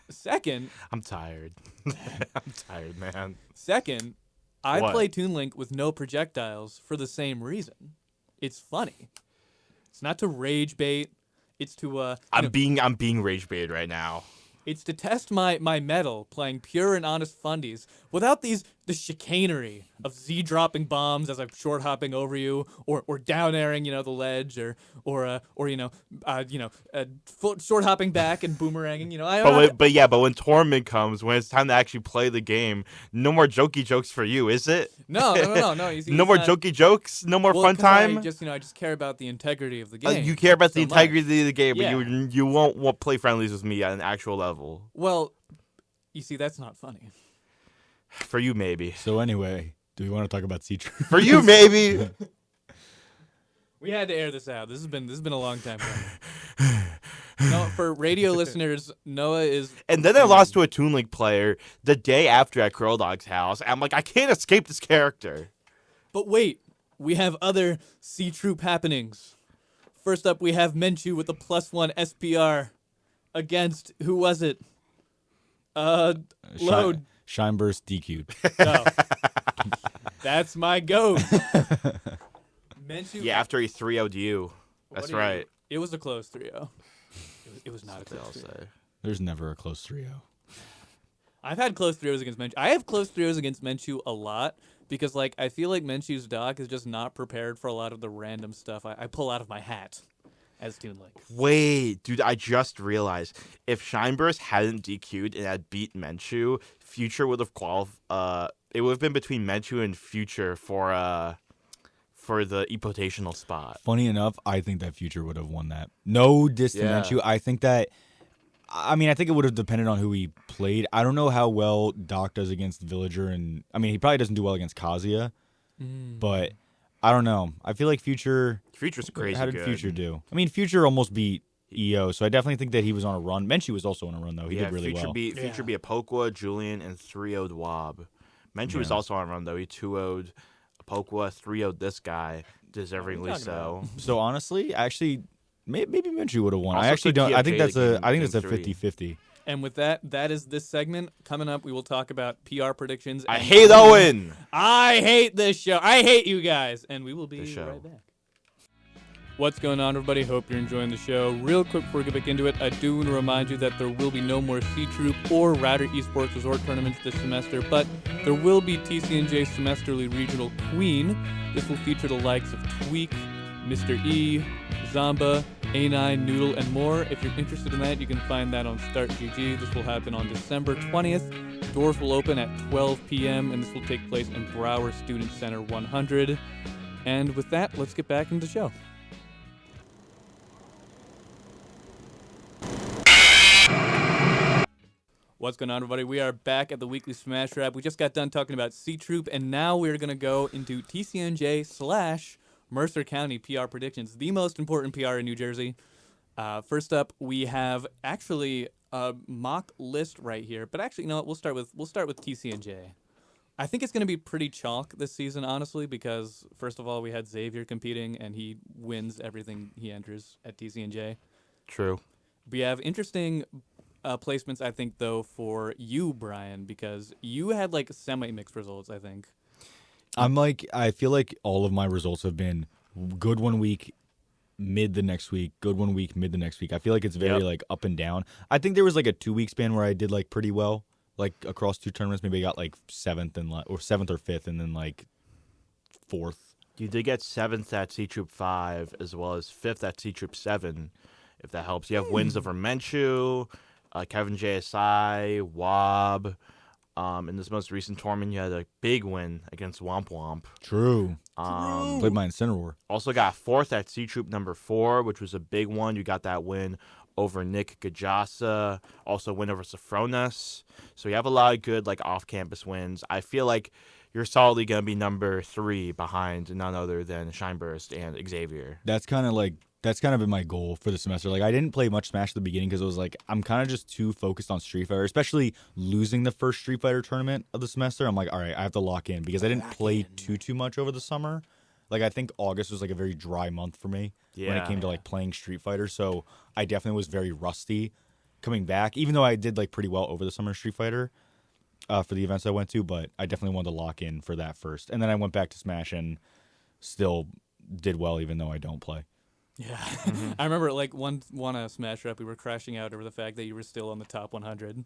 Second, I'm tired. I'm tired, man. Second, I What? play Toon Link with no projectiles for the same reason. It's funny. It's not to rage bait. It's to I'm being rage baited right now. it's to test my mettle playing pure and honest fundies without the chicanery of Z dropping bombs as I'm short hopping over you or down airing the ledge or short hopping back and boomeranging But when tournament comes, when it's time to actually play the game, no more jokey jokes for you, is it? No. You see, No it's more not- jokey jokes, no more well, fun 'cause I time. just care about the integrity of the game. You care about the so much. integrity of the game, but Yeah. you won't play friendlies with me at an actual level. Well, you see, that's not funny. For you, maybe. So anyway, do we want to talk about C-Troop? For you, maybe. We had to air this out. This has been a long time coming. No, for radio listeners, Noah is. And then I lost to a Toon Link player the day after at Krilldog's house. And I'm like, I can't escape this character. But wait, we have other C-Troop happenings. First up, we have Menchu with the +1 SPR against who was it? Load. Shineburst DQ'd. No. That's my goat. Menchu. Yeah, after he 3-0'd you. That's right. It was a close 3-0. It was not a That's what close I'll 3-0. say. There's never a close 3-0. I've had close 3-0s against Menchu. I have close 3-0s against Menchu a lot because, I feel like Menchu's doc is just not prepared for a lot of the random stuff I pull out of my hat as Toon Link. Wait, dude, I just realized if Shineburst hadn't DQ'd and had beat Menchu, Future would have qualified. It would have been between Menchu and Future for the epotational spot. Funny enough, I think that Future would have won that. No diss to Yeah. Menchu. I think it would have depended on who he played. I don't know how well Doc does against Villager, and he probably doesn't do well against Kazuya, but I don't know. I feel like Future's crazy How did good. Future do? Future almost beat EO, so I definitely think that he was on a run. Menchu was also on a run, though. He did really Future well. beat Apokwa, Julian, and 3-0'd Wob. Menchu was also on a run, though. He 2-0'd Apokwa, 3-0'd this guy, deservingly talking so. So honestly, actually, maybe Menchu would have won. Also I actually took don't. I think TFJ that's to a game 3. 50-50. And with that is this segment. Coming up, we will talk about PR predictions. I and- hate Owen! I hate this show. I hate you guys. And we will be show. right back. What's going on, everybody? Hope you're enjoying the show. Real quick before we get back into it, I do want to remind you that there will be no more C-Troop or Router Esports Resort tournaments this semester, but there will be TCNJ Semesterly Regional Queen. This will feature the likes of Tweek, Mr. E, Zamba, A9, Noodle, and more. If you're interested in that, you can find that on Start GG. This will happen on December 20th. Doors will open at 12 p.m., and this will take place in Brower Student Center 100. And with that, let's get back into the show. What's going on, everybody? We are back at the weekly Smash Rap. We just got done talking about C-Troop, and now we're going to go into TCNJ/Mercer County PR predictions, the most important PR in New Jersey. First up, we have actually a mock list right here, but actually, you know what? We'll start with TCNJ. I think it's going to be pretty chalk this season, honestly, because first of all, we had Xavier competing, and he wins everything he enters at TCNJ. True. We have interesting placements, I think, though, for you, Brian, because you had semi-mixed results, I think. I feel like all of my results have been good one week, mid the next week, good one week, mid the next week. I feel like it's very up and down. I think there was a 2-week span where I did pretty well, across 2 tournaments. Maybe I got 7th or 5th, and then 4th. You did get 7th at C-Troop 5, as well as 5th at C-Troop 7, if that helps. You have wins over Menchu, Kevin JSI, Wob, In this most recent tournament, you had a big win against Womp Womp. True. Um, Played my Incineroar. Also got fourth at C Troop number 4, which was a big one. You got that win over Nick Gajasa. Also win over Sophronis. So you have a lot of good off-campus wins. I feel like you're solidly going to be number 3 behind none other than Shineburst and Xavier. That's kind of been my goal for the semester. I didn't play much Smash at the beginning because it was I'm kind of just too focused on Street Fighter, especially losing the first Street Fighter tournament of the semester. I'm like, all right, I have to lock in because I didn't play too much over the summer. I think August was a very dry month for me when it came to playing Street Fighter. So I definitely was very rusty coming back, even though I did pretty well over the summer Street Fighter for the events I went to. But I definitely wanted to lock in for that first. And then I went back to Smash and still did well, even though I don't play. Yeah. I remember one Smash Rep, we were crashing out over the fact that you were still on the top 100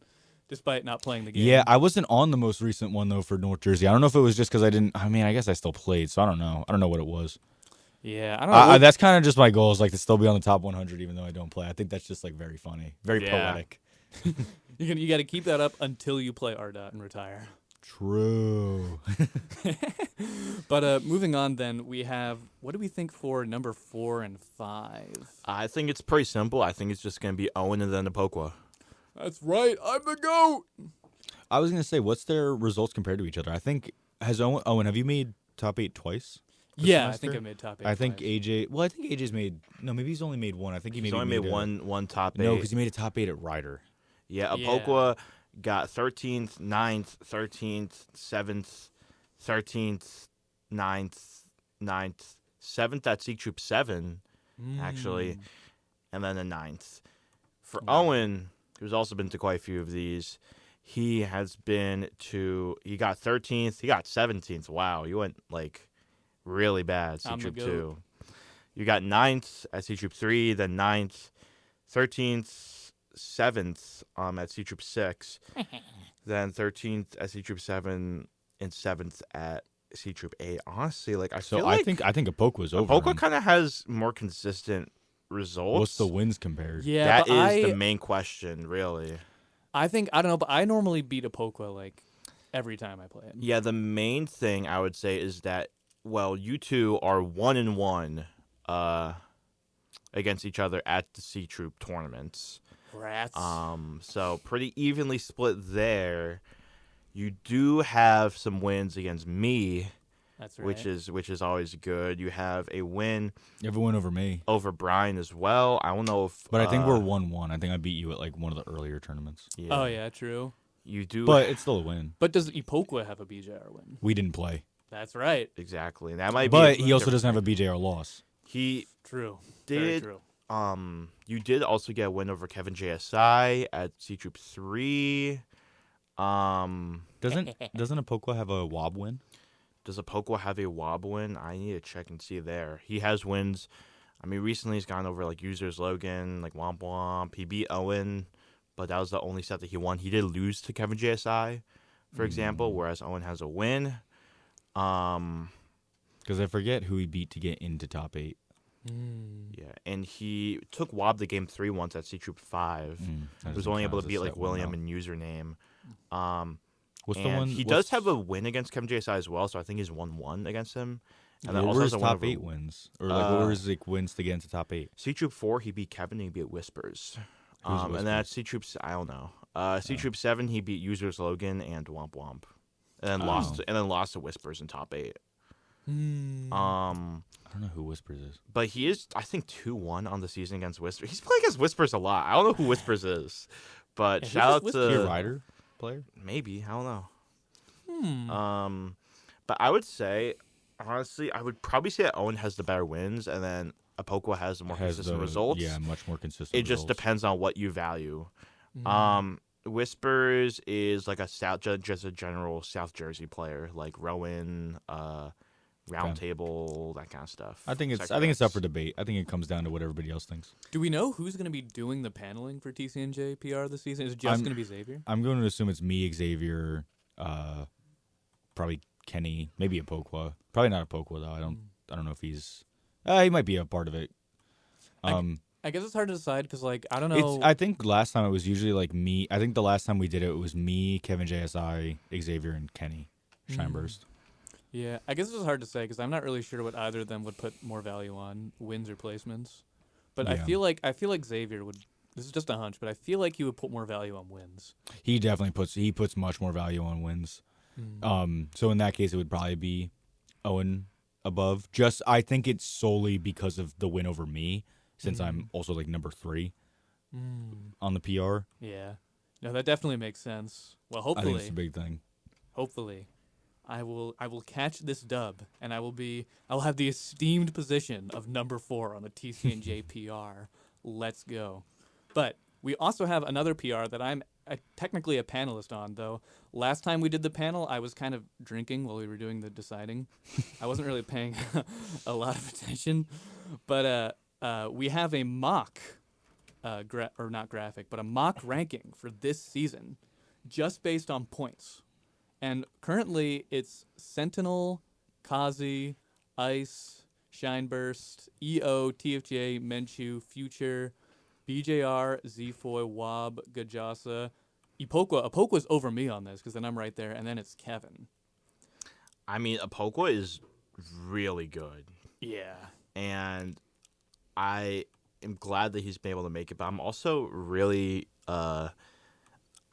despite not playing the game. Yeah, I wasn't on the most recent one though for North Jersey. I don't know if it was just because I didn't. I mean, I guess I still played, so I don't know. I don't know what it was. Yeah, I don't know. That's kind of just my goal is to still be on the top 100 even though I don't play. I think that's just very funny, very poetic. You got to keep that up until you play RDOT and retire. True. But moving on, then we have, what do we think for number 4 and 5? I think it's pretty simple. I think it's just going to be Owen and then the Pokwa. That's right. I'm the GOAT. I was gonna say, what's their results compared to each other? I think Owen, have you made top 8 twice? Yeah, semester? I think I made top 8. I think twice. AJ. Well, I think AJ's made. No, maybe he's only made one. I think He's only made one top 8. No, because he made a top 8 at Ryder. Yeah, Apokwa got 13th, 9th, 13th, 7th, 13th, 9th, 7th at Seek Troop 7, actually, and then a 9th. For Owen, who's also been to quite a few of these, he got 13th, he got 17th. Wow, you went really bad, Seek Troop 2. You got 9th at Seek Troop 3, then 9th, 13th, 7th at Seek Troop 6, then 13th at Seek Troop 7, and 7th at Seek Troop 8. Honestly, I think Apokwa was over. Apokwa kind of has more consistent results. What's the wins compared? Yeah, that is the main question, really. I don't know, but I normally beat Apokwa every time I play it. Yeah, the main thing I would say is that, you two are 1-1 against each other at the C Troop tournaments. Rats. So pretty evenly split there. You do have some wins against me. That's right. Which is always good. You have a win. You have a win over me. Over Brian as well. I don't know if... But I think we're 1-1. I think I beat you at one of the earlier tournaments. Yeah. Oh, yeah, true. You do... But it's still a win. But does Ipokwa have a BJR win? We didn't play. That's right. Exactly. That might But be he also doesn't have a BJR loss. He True. Very did... true. You did also get a win over Kevin JSI at C Troop 3. Doesn't Apokwa have a WOB win? Does Apokwa have a WOB win? I need to check and see there. He has wins. I mean, recently he's gone over Users Logan, Womp Womp. He beat Owen, but that was the only set that he won. He did lose to Kevin JSI, for example, whereas Owen has a win. Because I forget who he beat to get into top 8. Yeah, and he took WOB the game 3 once at C Troop 5. He was only able to beat William and Username. What's the one? He does have a win against Kevin JSI as well, so I think he's 1-1 against him. And what then were also his has a win top over 8 wins? Or what were his wins to get into top 8? C Troop 4, he beat Kevin and he beat Whispers. Who's And then at C Troop, I don't know. C Troop 7, he beat Users Logan and Womp Womp, and then lost to Whispers in top 8. I don't know who Whispers is. But he is, I think, 2-1 on the season against Whispers. He's playing against Whispers a lot. I don't know who Whispers is, but shout out Is he a to Ryder player? maybe, I don't know. But I would say, honestly, I would probably say that Owen has the better wins, and then Apokwa has the more consistent results. Yeah, much more consistent. It just depends on what you value. Whispers is just a general South Jersey player, like Rowan, Roundtable, that kind of stuff. I think it's up for debate. I think it comes down to what everybody else thinks. Do we know who's going to be doing the paneling for TCNJ PR this season? Is it just going to be Xavier? I'm going to assume it's me, Xavier, probably Kenny, maybe Apokwa. Probably not Apokwa though. I don't know if he's. He might be a part of it. I I guess it's hard to decide because, like, I don't know. I think last time it was usually like me. I think the last time we did it, it was me, Kevin JSI, Xavier, and Kenny Shineburst. Yeah, I guess it's hard to say because I'm not really sure what either of them would put more value on, wins or placements. But I Yeah. feel like Xavier would. This is just a hunch, but I feel like he would put more value on wins. He definitely puts much more value on wins. So in that case, it would probably be Owen above. Just I think it's solely because of the win over me, since I'm also like number 3 on the PR. Yeah, no, that definitely makes sense. Well, I think hopefully, it's a big thing. I will catch this dub, and I will have the esteemed position of number 4 on the TCNJ PR. Let's go. But we also have another PR that I'm technically a panelist on, though. Last time we did the panel, I was kind of drinking while we were doing the deciding. I wasn't really paying a lot of attention. But we have a mock, or not graphic, but a mock ranking for this season, just based on points. And currently, it's Sentinel, Kazi, Ice, Shineburst, EO, TFJ, Menchu, Future, BJR, Zfoy, Wob, Gajasa, Ipokwa. Ipokwa's over me on this because then I'm right there, and then it's Kevin. I mean, Apokwa is really good, Yeah. and I am glad that he's been able to make it. But I'm also really, I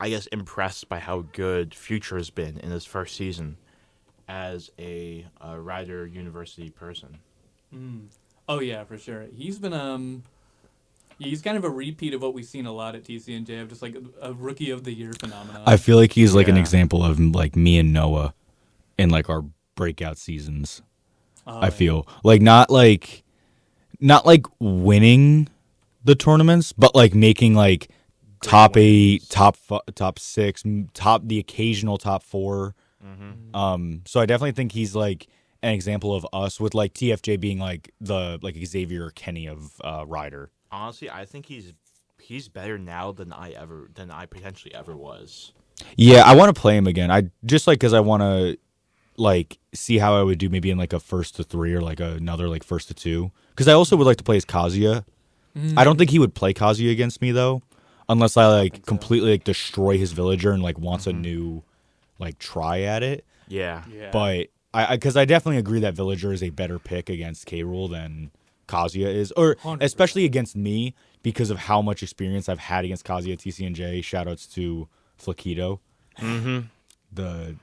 guess, impressed by how good Future has been in his first season as a Rider University person. Oh yeah, for sure. He's been he's kind of a repeat of what we've seen a lot at TCNJ, of just like a rookie of the year phenomenon. I feel like he's like an Yeah. example of like me and Noah in like our breakout seasons. I feel like not like winning the tournaments, but like making like top 8, top 6, the occasional top 4. So I definitely think he's like an example of us, with like TFJ being like the Xavier or Kenny of Ryder. Honestly, I think he's better now than I potentially ever was. Yeah, I want to play him again. I just like because I want to like see how I would do maybe in like a 1st to 3 or like another like 1st to 2. Because I also would like to play as Kazuya. I don't think he would play Kazuya against me though, unless I like completely like destroy his villager and like wants a new like try at it. Yeah. But because I definitely agree that villager is a better pick against K. Rool than Kazuya is, or 100%. especially against me because of how much experience I've had against Kazuya at TCNJ. Shoutouts to Flaquito,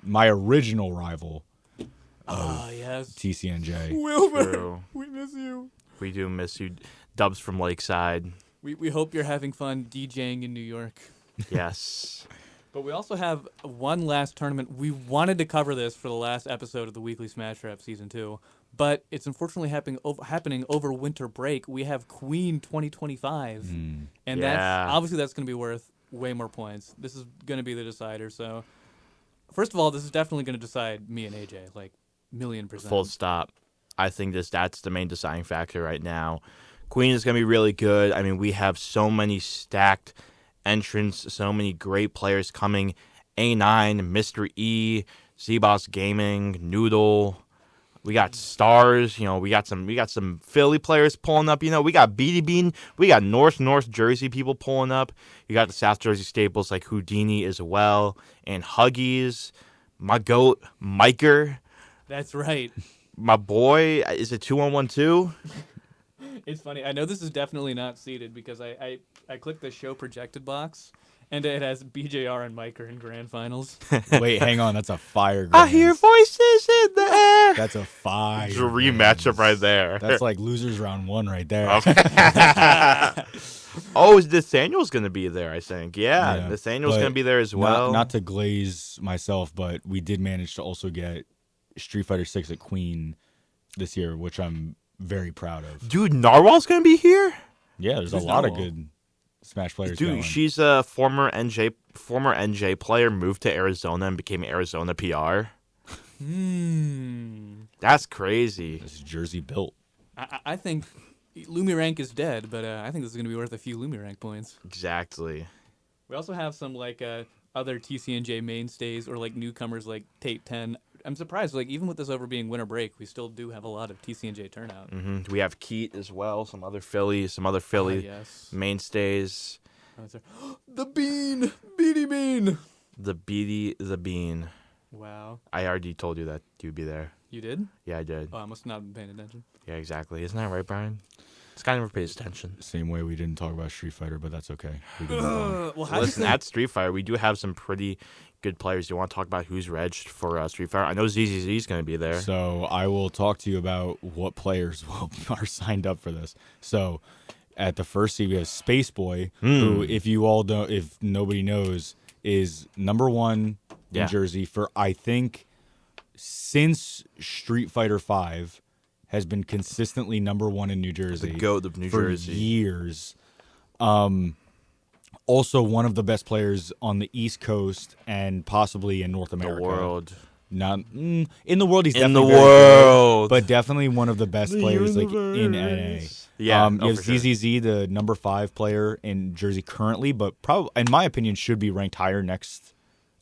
my original rival yes. TCNJ. Wilbur, True. we miss you. We do miss you. Dubs from Lakeside. We hope you're having fun DJing in New York. Yes. But we also have one last tournament. We wanted to cover this for the last episode of the Weekly Smash Rap Season 2, but it's unfortunately happening over winter break. We have Queen 2025, and Yeah. that's going to be worth way more points. This is going to be the decider. So, first of all, this is definitely going to decide me and AJ, like, 1,000,000%. Full stop. I think that's the main deciding factor right now. Queen is going to be really good. I mean, we have so many stacked entrants, so many great players coming. A9, Mr. E, Z-Boss Gaming, Noodle. We got stars. You know, we got some Philly players pulling up. You know, we got BD Bean. We got North Jersey people pulling up. You got the South Jersey staples like Houdini as well, and Huggies. My goat, Miker. That's right. My boy, is it 2-1-1-2? It's funny. I know this is definitely not seated because I clicked the show projected box, and it has BJR and Mike are in grand finals. Wait, hang on, that's a fire. I hear voices in the air. That's a fire. It's a rematch up right there. That's like losers round 1 right there. Oh, Nathaniel's going to be there, I think. Yeah, Nathaniel's going to be there as well. Not to glaze myself, but we did manage to also get Street Fighter 6 at Queen this year, which I'm very proud of. Dude, Narwhal's going to be here? Yeah, there's Who's a lot of Narwhal? good Smash players Dude, going. she's a former NJ player, moved to Arizona and became Arizona PR. That's crazy. This is Jersey built. I think Lumi rank is dead, but I think this is going to be worth a few Lumi rank points. Exactly. We also have some like other TCNJ mainstays or like newcomers like Tate 10. I'm surprised. Like even with this over being winter break, we still do have a lot of TCNJ turnout. We have Keat as well, some other Philly Yes. mainstays. The Bean, Beanie Bean. The Bean. Wow. I already told you that you'd be there. You did? Yeah, I did. Oh, I must not have been paying attention. Yeah, exactly. Isn't that right, Brian? This guy never pays attention. Same way we didn't talk about Street Fighter, but that's okay. We can move on. Well, how Listen, at Street Fighter, we do have some pretty good players. Do you want to talk about who's regged for Street Fighter? I know ZZZ is going to be there. So I will talk to you about what players are signed up for this. So at the first seed, we have Space Boy, who, if nobody knows, is number 1 in Jersey for, I think, since Street Fighter 5 has been consistently number 1 in New Jersey. The GOAT of New for Jersey. years. Also one of the best players on the East Coast and possibly in North America. The world. Not in the world. He's In definitely the very world. good, but definitely one of the best players like in NA. Yeah, you have for sure. ZZZ, the number 5 player in Jersey currently, but probably, in my opinion, should be ranked higher next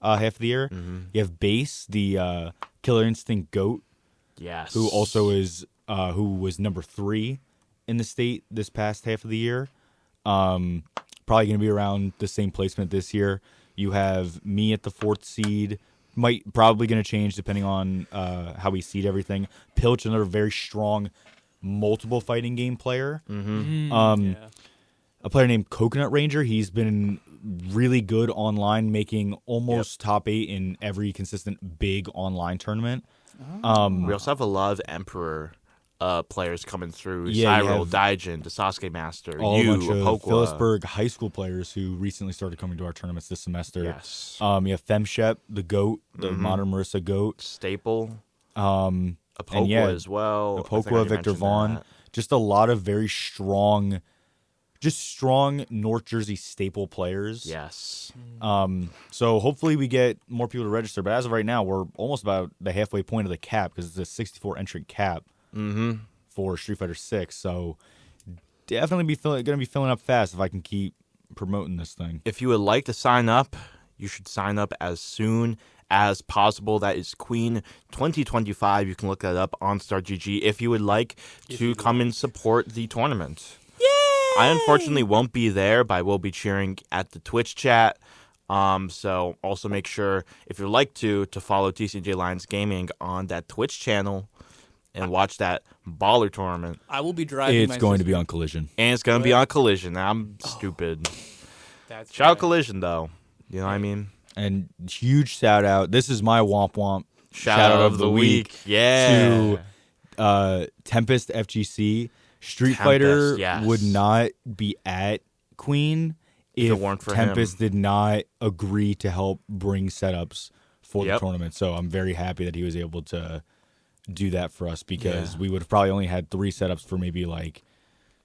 half of the year. You have Base, the Killer Instinct GOAT, Yes. who also is who was number 3 in the state this past half of the year. Probably going to be around the same placement this year. You have me at the 4th seed. Probably going to change depending on how we seed everything. Pilch, another very strong multiple fighting game player. A player named Coconut Ranger. He's been really good online, making almost top 8 in every consistent big online tournament. We also have a lot of Emperor players coming through. Yeah, you Cyril, have Daijin, the Sasuke Master, a bunch of Apokwa. Phillipsburg high school players who recently started coming to our tournaments this semester. Yes. You have Femshep, the GOAT, the modern Marissa GOAT. Staple. And Apokwa as well. I think I Apokwa, already Victor mentioned Vaughn. that. Just a lot of very strong North Jersey staple players. Yes. So hopefully we get more people to register. But as of right now, we're almost about the halfway point of the cap because it's a 64 entrant cap for Street Fighter 6. So definitely going to be filling up fast if I can keep promoting this thing. If you would like to sign up, you should sign up as soon as possible. That is Queen 2025. You can look that up on StarGG if you would like to come and support the tournament. I unfortunately won't be there, but I will be cheering at the Twitch chat. So also make sure, if you'd like to follow TCJ Lions Gaming on that Twitch channel and watch that baller tournament. I will be driving. It's going to be on Collision. And it's going to be on Collision. I'm stupid. That's Shout out right. Collision, though. You know what I mean? And huge shout out. This is my Womp Womp Shout out of the week. Yeah. To Tempest FGC. Street Tempest, Fighter yes. would not be at Queen if it weren't for Tempest him. did not agree to help bring setups for the Yep. tournament. So I'm very happy that he was able to do that for us because we would have probably only had 3 setups for maybe like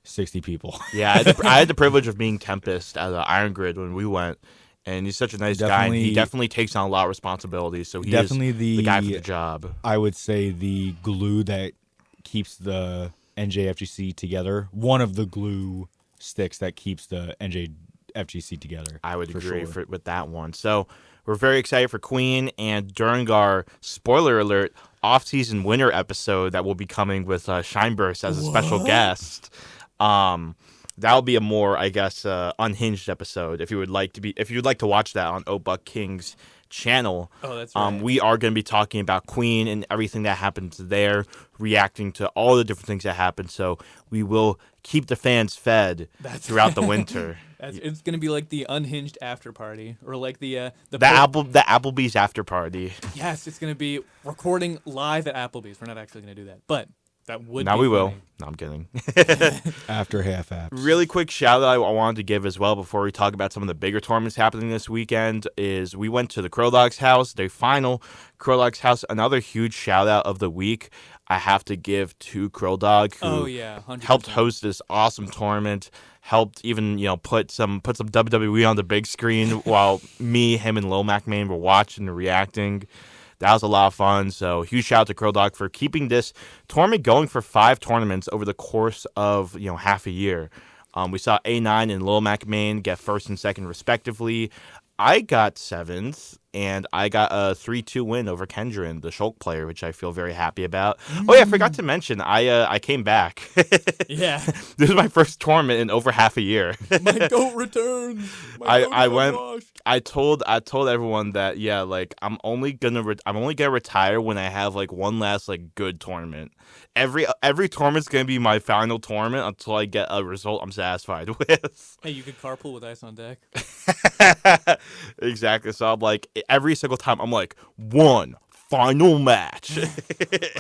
60 people. Yeah, I had the privilege of being Tempest at Iron Grid when we went, and he's such a nice guy, and he definitely takes on a lot of responsibility, so he Definitely is the guy for the job. I would say the glue that keeps the NJFGC together. One of the glue sticks that keeps the NJFGC together. I would agree sure. with that one. So we're very excited for Queen, and during our spoiler alert off-season winter episode that will be coming with Shineburst as a special guest, that'll be a more, I guess, unhinged episode. If you would like to watch that on Obuck King's channel. Oh, that's right. We are going to be talking about Queen and everything that happens there, reacting to all the different things that happen. So we will keep the fans fed throughout the winter. It's going to be like the unhinged after party, or like the Applebee's after party. Yes, it's going to be recording live at Applebee's. We're not actually going to do that, but that would. Now be we will. funny. No, I'm kidding. After half apps. Really quick shout out I wanted to give as well before we talk about some of the bigger tournaments happening this weekend is we went to the Krilldog's house, their final Krilldog's house. Another huge shout out of the week I have to give to Krilldog, who 100%. helped host this awesome tournament, helped even put some WWE on the big screen while me, him, and Lil Mac Main were watching and reacting. That was a lot of fun. So huge shout out to Krilldog for keeping this tournament going for 5 tournaments over the course of half a year. We saw A9 and Lil Mac Main get 1st and 2nd respectively. I got 7th, and I got a 3-2 win over Kendrin, the Shulk player, which I feel very happy about. Oh yeah, I forgot to mention, I came back. Yeah. This is my first tournament in over half a year. My goat returns. I went. I told everyone that I'm only gonna retire when I have like one last like good tournament. Every tournament's gonna be my final tournament until I get a result I'm satisfied with. Hey, you could carpool with ice on deck. Exactly. So I'm like every single time I'm like one final match.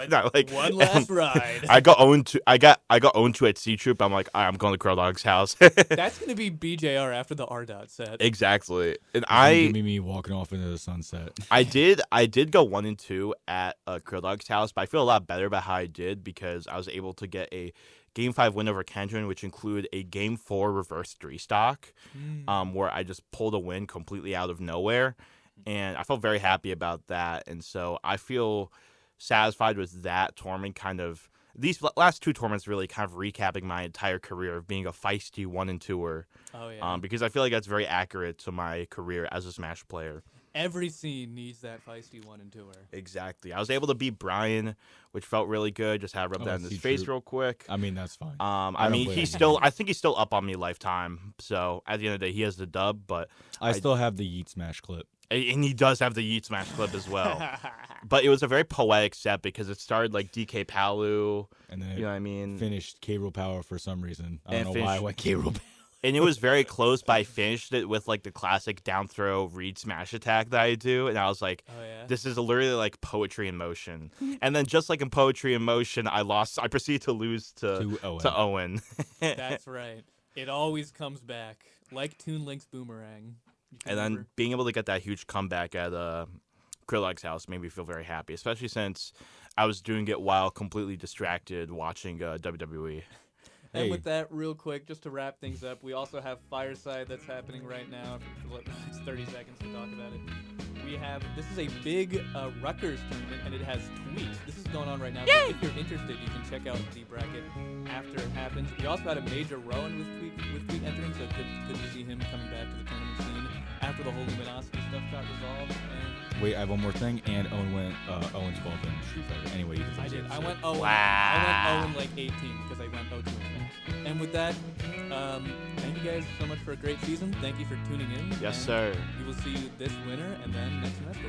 Not like One last ride. I got 0-2. I got 0-2 at C Troop. I'm like, all right, I'm going to Krilldog's house. That's gonna be BJR after the R dot set. Exactly. And Give me walking off into the sunset. I did go 1-2 at Krilldog's house, but I feel a lot better about how I did because I was able to get a Game 5 win over Kendrin, which included a Game 4 reverse 3-stock, where I just pulled a win completely out of nowhere. And I felt very happy about that. And so I feel satisfied with that tournament. Kind of these last two tournaments really kind of recapping my entire career of being a feisty 1-2er. Oh yeah. Because I feel like that's very accurate to my career as a Smash player. Every scene needs that feisty 1-2er. Exactly. I was able to beat Brian, which felt really good. Just had to rub that in his face real quick. I mean, that's fine. I mean, I think he's still up on me lifetime. So at the end of the day, he has the dub, but I still have the Yeet Smash clip. And he does have the Yeet Smash clip as well. But it was a very poetic set because it started like DK Palu. And then you know what I mean? Finished K-Rool Power for some reason. I don't know why I went K-Rool Power. And it was very close, but I finished it with like the classic down throw read smash attack that I do. And I was like, this is literally like poetry in motion. And then just like in poetry in motion, I proceeded to lose to Owen. That's right. It always comes back like Toon Link's boomerang. And then being able to get that huge comeback at Krilldog's house made me feel very happy, especially since I was doing it while completely distracted watching WWE. And with that, real quick, just to wrap things up, we also have Fireside that's happening right now. For the next 30 seconds to talk about it. This is a big Rutgers tournament, and it has Tweek. This is going on right now. So if you're interested, you can check out the bracket after it happens. We also had a major Rowan with Tweek entering, so good to see him coming back to the tournament scene after the whole luminosity stuff got resolved. Wait, I have one more thing. And Owen went 0-12 in Street Fighter. Anyway, you can I say did. it. I went 0 like 18 because I went 0-2 in Smash. And with that, thank you guys so much for a great season. Thank you for tuning in. Yes, sir. We will see you this winter and then next semester.